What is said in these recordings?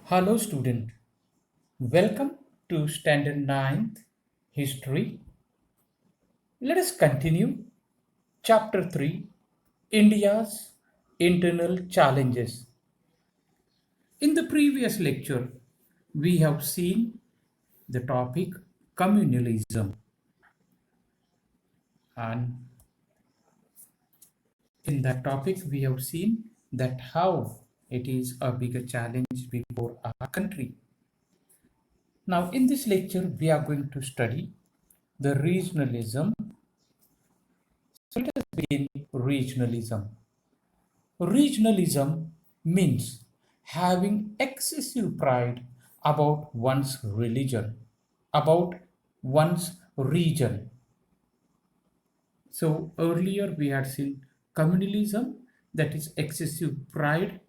Hello student, welcome to Standard Ninth History. Let us continue Chapter 3 India's Internal Challenges. In the previous lecture, we have seen the topic communalism, and in that topic we have seen that how it is a bigger challenge before our country. Now in this lecture we are going to study the regionalism. So let us begin regionalism. Regionalism means having excessive pride about one's religion, about one's region. So earlier we had seen communalism, that is excessive pride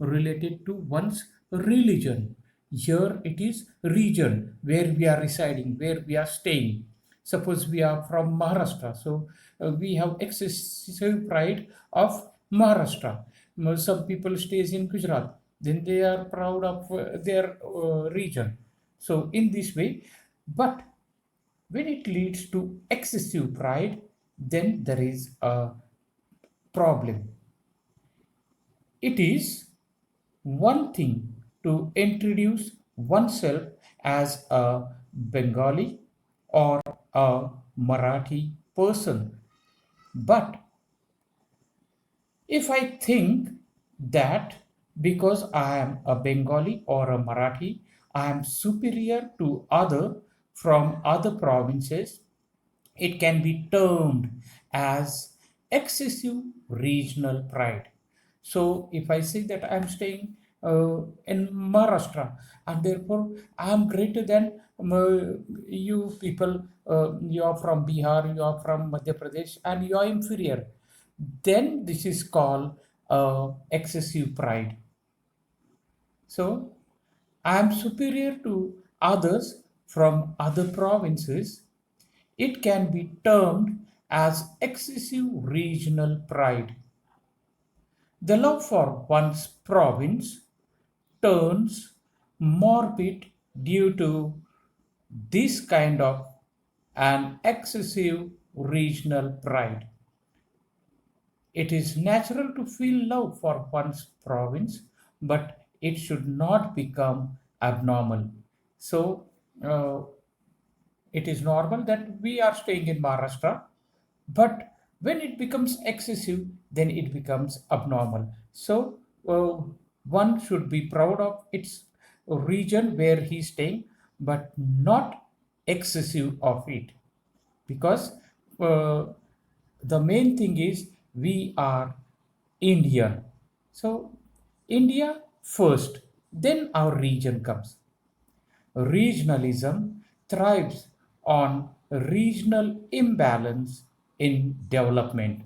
related to one's religion. Here it is region where we are residing, where we are staying. Suppose we are from Maharashtra, so we have excessive pride of Maharashtra. Some people stays in Gujarat, then they are proud of their region. So in this way, but when it leads to excessive pride, then there is a problem. It is one thing to introduce oneself as a Bengali or a Marathi person. But if I think that because I am a Bengali or a Marathi, I am superior to other from other provinces, it can be termed as excessive regional pride. So, if I say that I am staying in Maharashtra and therefore I am greater than you people, you are from Bihar, you are from Madhya Pradesh, and you are inferior, then this is called excessive pride. So, I am superior to others from other provinces. It can be termed as excessive regional pride. The love for one's province turns morbid due to this kind of an excessive regional pride. It is natural to feel love for one's province, but it should not become abnormal. So, uh, it is normal that we are staying in Maharashtra, but when it becomes excessive, then it becomes abnormal. So, one should be proud of its region where he's staying, but not excessive of it, because uh, the main thing is we are Indian. So, India first, then our region comes. Regionalism thrives on regional imbalance in development.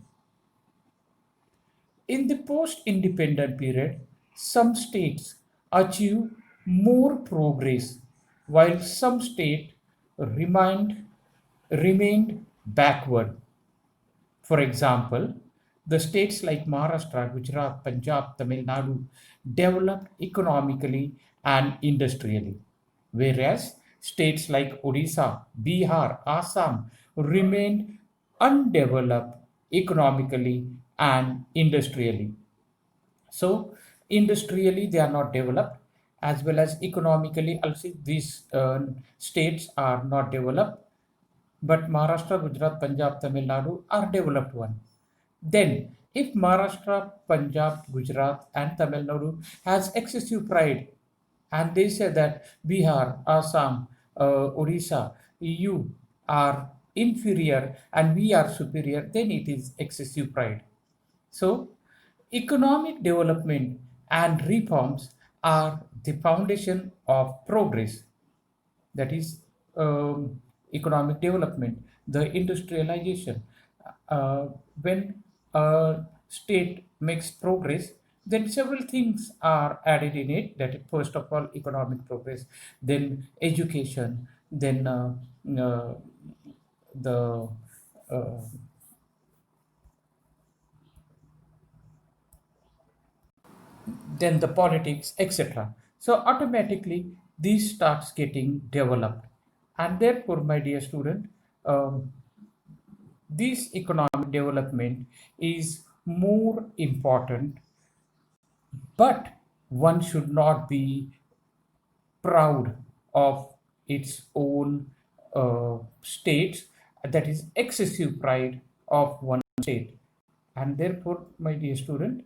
In the post independent period, some states achieved more progress while some states remained, remained backward. For example, the states like Maharashtra, Gujarat, Punjab, Tamil Nadu developed economically and industrially, whereas states like Odisha, Bihar, Assam remained undeveloped economically and industrially. So, industrially, they are not developed, as well as economically, also, these states are not developed, but Maharashtra, Gujarat, Punjab, Tamil Nadu are developed one. Then, if Maharashtra, Punjab, Gujarat, and Tamil Nadu has excessive pride, and they say that Bihar, Assam, Odisha, you are inferior and we are superior, then it is excessive pride. So, economic development and reforms are the foundation of progress. That is economic development, the industrialization. When a state makes progress, then several things are added in it. That is, first of all, economic progress, then education, then uh, the uh, then the politics, etc. So automatically these starts getting developed, and therefore, my dear student, um, this economic development is more important, but one should not be proud of its own states, that is excessive pride of one state. And therefore, my dear student,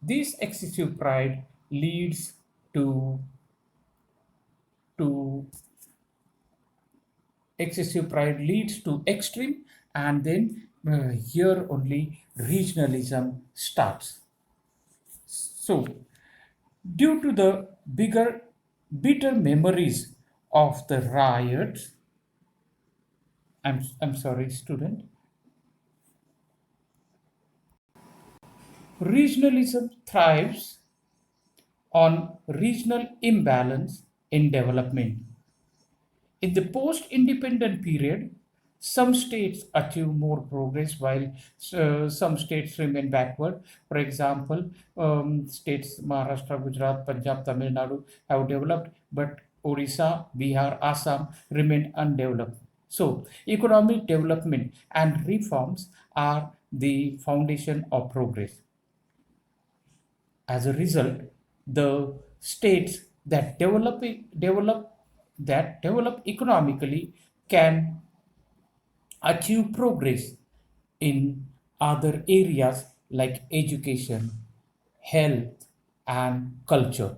this excessive pride leads to to excessive pride leads to extreme, and then here only regionalism starts. So due to the bigger bitter memories of the riots, I'm sorry student, regionalism thrives on regional imbalance in development. In the post-independent period, some states achieve more progress while some states remain backward. For example, states Maharashtra, Gujarat, Punjab, Tamil Nadu have developed, but Odisha, Bihar, Assam remain undeveloped. So, economic development and reforms are the foundation of progress. As a result, the states that develop economically can achieve progress in other areas like education, health, and culture.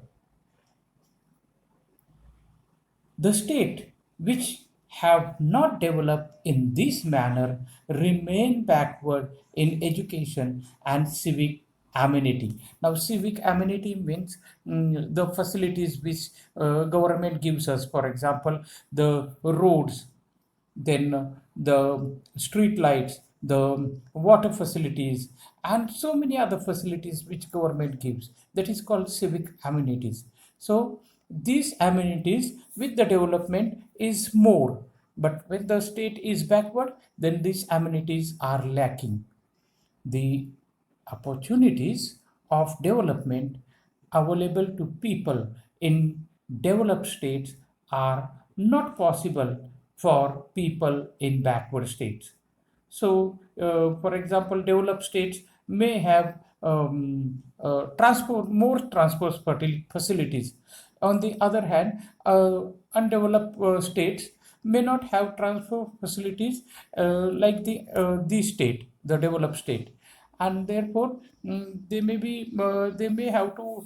The state which have not developed in this manner remain backward in education and civic amenity. Now, civic amenity means the facilities which government gives us. For example, the roads, then the street lights, the water facilities, and so many other facilities which government gives. That is called civic amenities. So these amenities with the development is more, but when the state is backward, then these amenities are lacking. The opportunities of development available to people in developed states are not possible for people in backward states. So, for example, developed states may have more transport facilities. On the other hand, undeveloped states may not have transport facilities like the state, the developed state, and therefore they may have to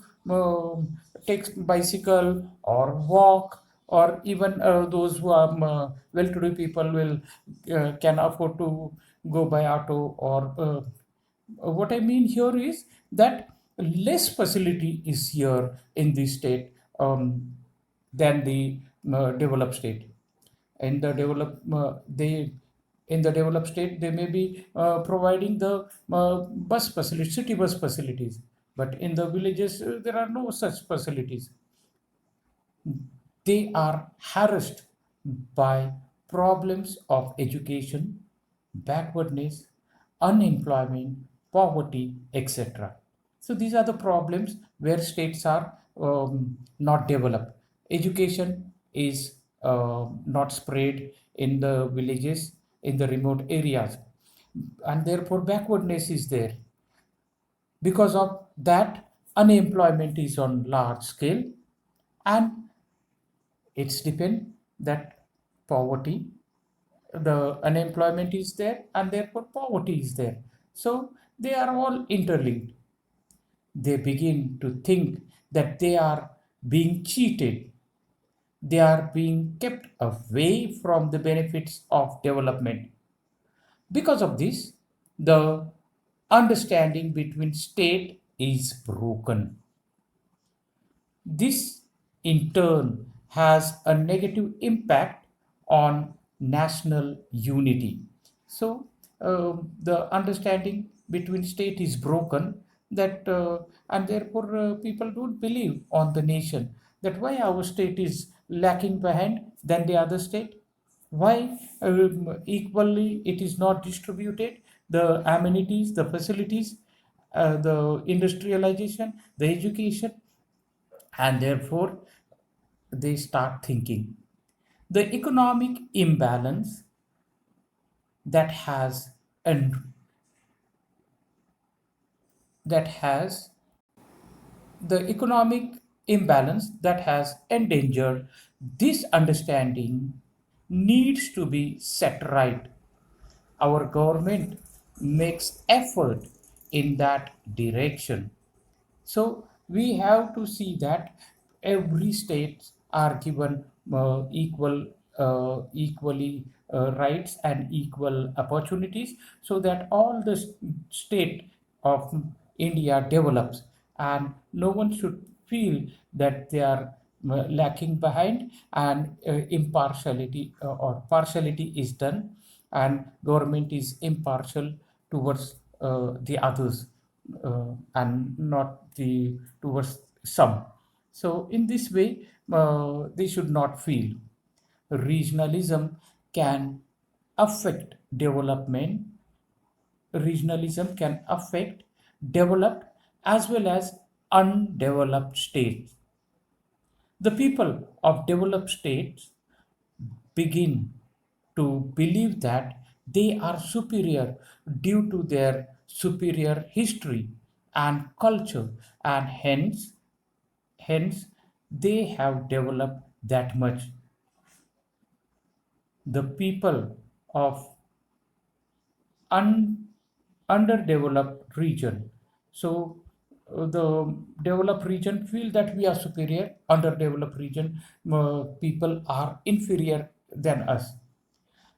take bicycle or walk, or even those who are well-to-do people will can afford to go by auto or what I mean here is that less facility is here in the state than the developed state. In the developed state they may be providing the bus facilities, city bus facilities, but in the villages there are no such facilities. They are harassed by problems of education, backwardness, unemployment, poverty, etc. So these are the problems where states are not developed. Education is not spread in the villages, in the remote areas, and therefore backwardness is there. Because of that, unemployment is on large scale, and it's depend that poverty, the unemployment is there, and therefore poverty is there. So they are all interlinked. They begin to think that they are being cheated, they are being kept away from the benefits of development. Because of this, the understanding between state is broken. This, in turn, has a negative impact on national unity. So, the understanding between state is broken. That and therefore people don't believe on the nation. That why our state is lacking behind than the other state. Why equally it is not distributed, the amenities, the facilities, the industrialization, the education, and therefore they start thinking the economic imbalance that has and that has the economic imbalance that has endangered this understanding needs to be set right. Our government makes effort in that direction. So we have to see that every states are given equally rights and equal opportunities, so that all the state of India develops, and no one should feel that they are lacking behind, and impartiality or partiality is done, and government is impartial towards the others, and not the towards some. So in this way, they should not feel regionalism can affect development. Regionalism can affect developed as well as undeveloped states. The people of developed states begin to believe that they are superior due to their superior history and culture, and hence they have developed that much. The people of un, underdeveloped region, so the developed region feel that we are superior, underdeveloped region people are inferior than us.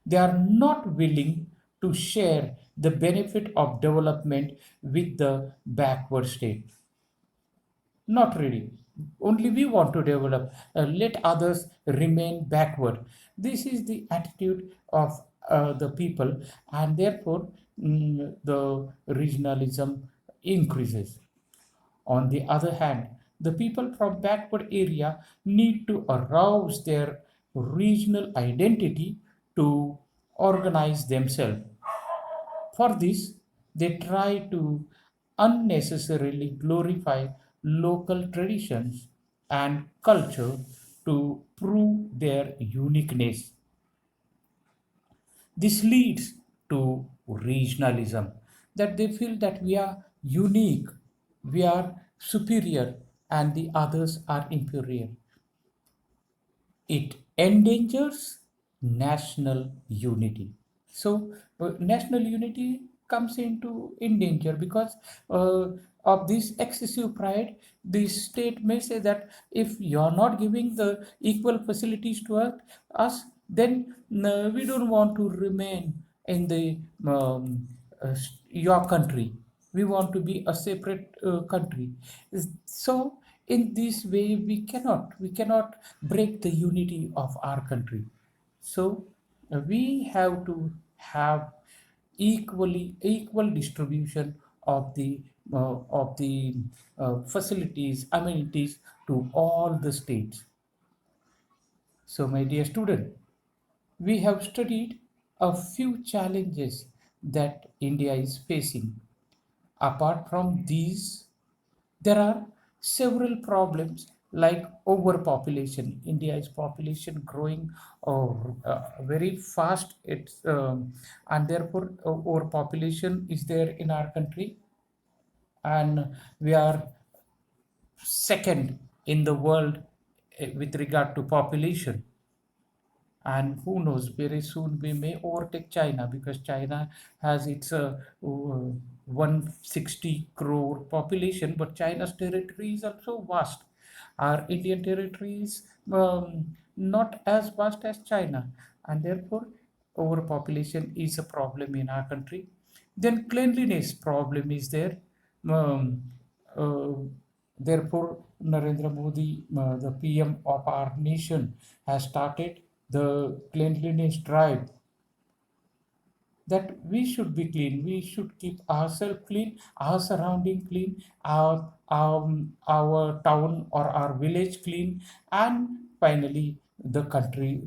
They are not willing to share the benefit of development with the backward state. Not really. Only we want to develop. Let others remain backward. This is the attitude of the people, and therefore the regionalism increases. On the other hand, the people from backward area need to arouse their regional identity to organize themselves. For this, they try to unnecessarily glorify local traditions and culture to prove their uniqueness. This leads to regionalism, that they feel that we are unique, we are superior, and the others are inferior. It endangers national unity. So national unity comes into in danger because uh, of this excessive pride. The state may say that if you are not giving the equal facilities to us, then no, we don't want to remain in the your country. We want to be a separate country. So in this way, we cannot break the unity of our country. So we have to have equal distribution of the facilities, amenities to all the states. So my dear student, we have studied a few challenges that India is facing. Apart from these, there are several problems like overpopulation. India's population growing very fast. And therefore overpopulation is there in our country, and we are second in the world with regard to population. And who knows, very soon we may overtake China, because China has its 160 crore population, but China's territory is also vast. Our Indian territory is not as vast as China, and therefore overpopulation is a problem in our country. Then cleanliness problem is there. um, uh, Therefore, Narendra Modi, the PM of our nation, has started the cleanliness drive, that we should be clean. We should keep ourselves clean, our surrounding clean, our town or our village clean, and finally the country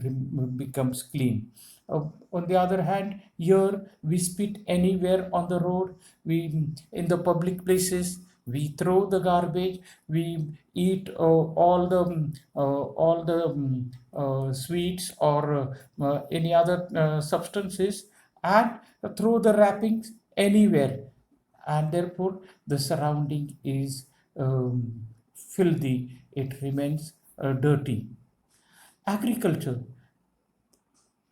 becomes clean. On the other hand, here we spit anywhere on the road, we in the public places. We throw the garbage, we eat all the sweets or any other substances, and throw the wrappings anywhere, and therefore the surrounding is filthy, it remains dirty. Agriculture,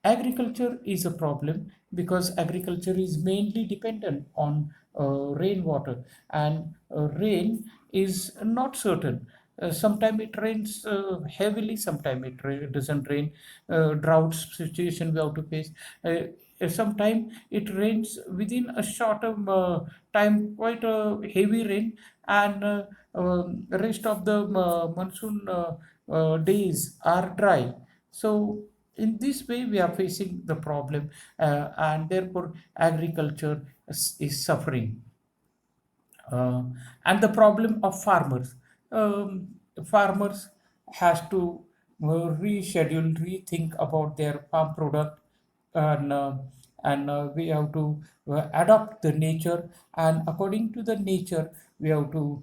agriculture is a problem because agriculture is mainly dependent on rainwater, and rain is not certain. Sometimes it rains heavily, sometimes doesn't rain. Drought situation we have to face. Sometimes it rains within a short time, quite a heavy rain, and rest of the monsoon days are dry. So in this way we are facing the problem, and therefore agriculture is suffering. uh, and the problem of farmers, farmers has to reschedule, rethink about their farm product, and we have to adopt the nature, and according to the nature we have to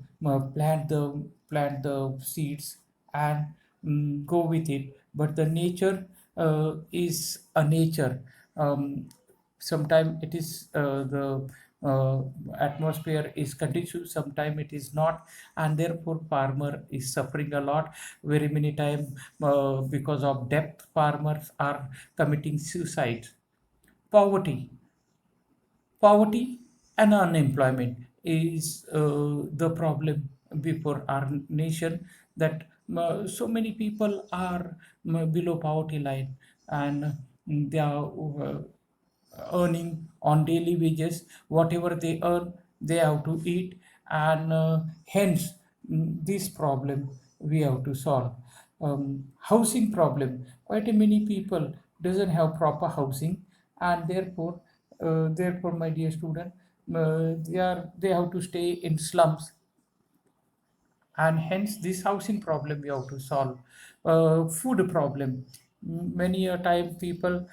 plant the seeds, and go with it. But the nature is a nature. Sometimes it is the uh, atmosphere is conducive, sometimes it is not, and therefore farmer is suffering a lot. Very many times because of debt farmers are committing suicide. Poverty, poverty and unemployment is the problem before our nation, that so many people are below poverty line, and they are earning on daily wages. Whatever they earn they have to eat, and hence this problem we have to solve. Housing problem, quite a many people doesn't have proper housing, and therefore my dear student, they have to stay in slums, and hence this housing problem we have to solve. Food problem, many a time people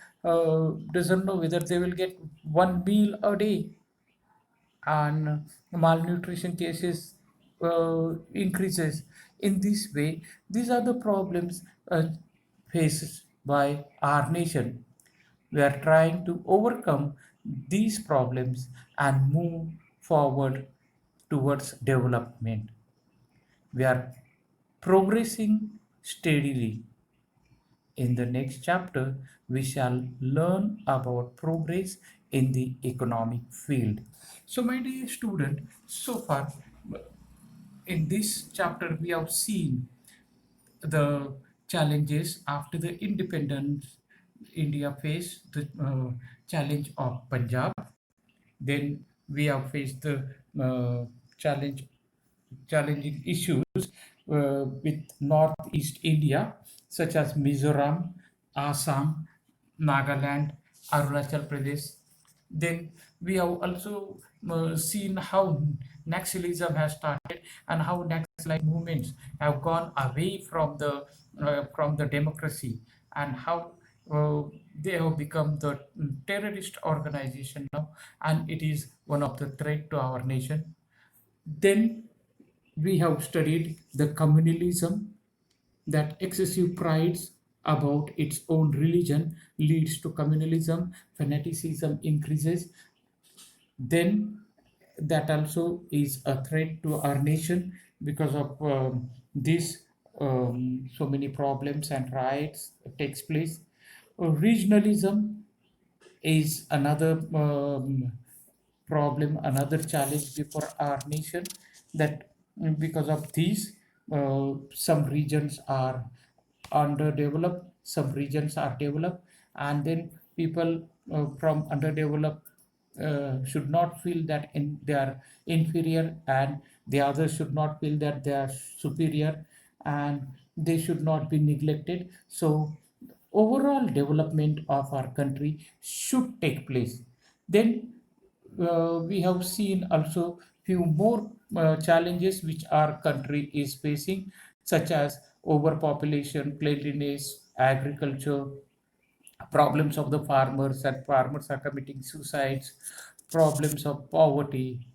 doesn't know whether they will get one meal a day, and malnutrition cases increases. In this way, these are the problems faced by our nation. We are trying to overcome these problems and move forward towards development. We are progressing steadily. In the next chapter, we shall learn about progress in the economic field. So, my dear student, so far in this chapter, we have seen the challenges after the independence. India faced the challenge of Punjab. Then we have faced the uh, challenge challenging issues with Northeast India, such as Mizoram, Assam, Nagaland, Arunachal Pradesh. Then we have also seen how Naxalism has started, and how Naxalite movements have gone away from the democracy, and how uh, they have become the terrorist organization now, and it is one of the threat to our nation. Then we have studied the communalism, that excessive prides about its own religion leads to communalism, fanaticism increases. Then that also is a threat to our nation because of this. So many problems and riots takes place. Regionalism is another problem, another challenge before our nation, that because of these, some regions are underdeveloped, some regions are developed, and then people from underdeveloped should not feel that they are inferior, and the others should not feel that they are superior, and they should not be neglected. So overall development of our country should take place. Then we have seen also few more challenges which our country is facing, such as overpopulation, cleanliness, agriculture, problems of the farmers, and farmers are committing suicides, problems of poverty,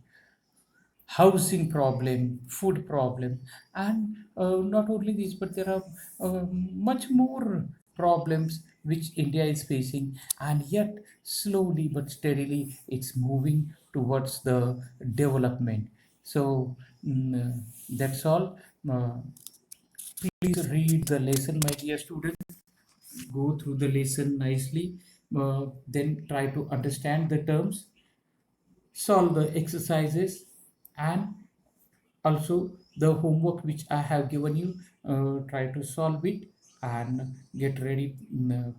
housing problem, food problem, and not only this, but there are much more problems which India is facing, and yet slowly but steadily it's moving towards the development. So that's all. Please read the lesson, my dear students. Go through the lesson nicely. Then try to understand the terms, solve the exercises, and also the homework which I have given you. Try to solve it and get ready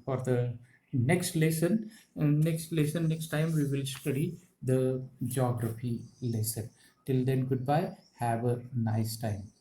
for the next lesson. Next time we will study the geography lesson. Till then, goodbye. Have a nice time.